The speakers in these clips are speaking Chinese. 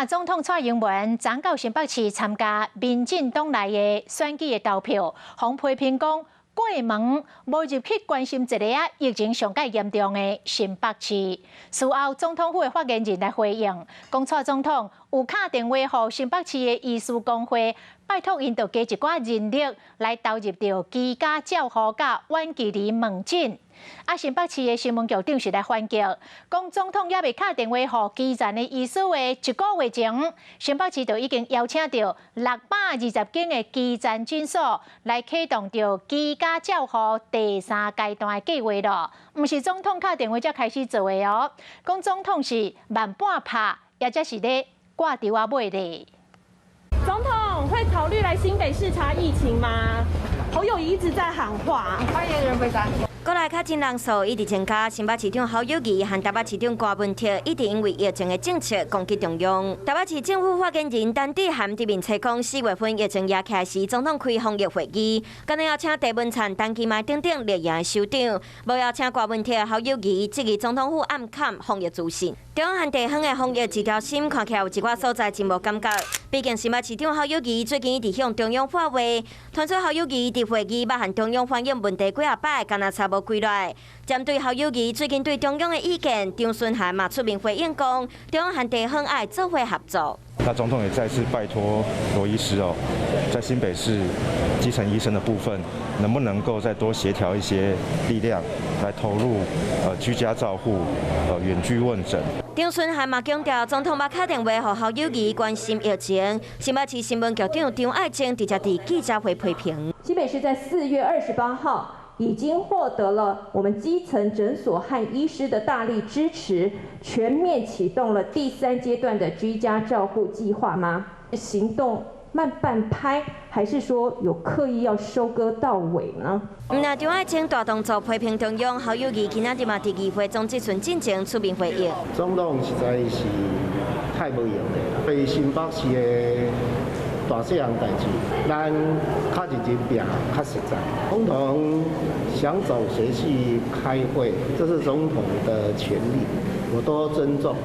蔡总统蔡英文昨到新北市参加民进党内的选举的投票，洪批评讲过门无入去关心一个疫情上界严重的新北市。事后，总统府的发言人来回应，讲蔡总统有打电话予新北市的医师工会，拜托因着加一寡人力来投入到居家照护甲远距离门诊。新北市的新闻局长是来反击，讲总统也未打电话予基层的医师的1个月前，新北市就已经邀请到620间的基层诊所来启动着居家照护第3阶段的计划了。毋是总统打电话才开始做的哦，讲总统是慢半拍，也则是咧挂电话尾的。总统会考虑来新北视察疫情吗？侯友宜一直在喊话，欢迎人回答。国内较真人数一直增加，新北市长侯友宜和台北市长柯文哲一直因为疫情的政策攻击中央。台北市政府发言人陈志涵伫面册讲，4月份疫情也开时，总统开防疫会议，今日要请郑文灿、陈其迈等等列营的首长，无要请柯文哲、侯友宜，质疑总统府暗砍防疫资讯。中央和地方的防疫一条心，看起来有一寡所在真无感觉。毕竟新北市长侯友宜最近一直向中央发话，传说侯友宜伫会议捌和中央反映问题几啊摆，敢若查无归来。针对侯友宜最近对中央的意见，张顺涵嘛出面回应讲，中央和地方爱做伙合作。那总统也再次拜托罗医师在新北市基层医生的部分，能不能够再多协调一些力量，来投入居家照护、远距问诊。张顺涵嘛强调，总统捌打电话予侯友宜关心疫情。新北市新闻局长张爱晶直接伫记者会批评，新北市在4月28号。已经获得了我们基层诊所和医师的大力支持，全面启动了第3阶段的居家照护计划吗？行动慢半拍，还是说有刻意要收割到尾呢？那张爱晶大动作批评中央，侯友宜今仔日嘛伫议会中这阵进程出面回应。总统实在是太无用了，对新北市的大细项代志，咱较认真拼，较实在。总统想走谁去开会，这是总统的权利，我都尊重。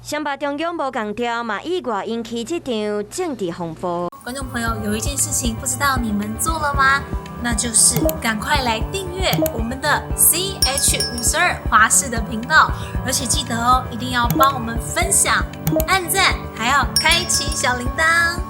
双北中央无共调，嘛意外引起这场政治风波。观众朋友，有一件事情不知道你们做了吗？那就是赶快来订阅我们的 CH52华视的频道，而且记得哦，一定要帮我们分享、按赞，还要开启小铃铛。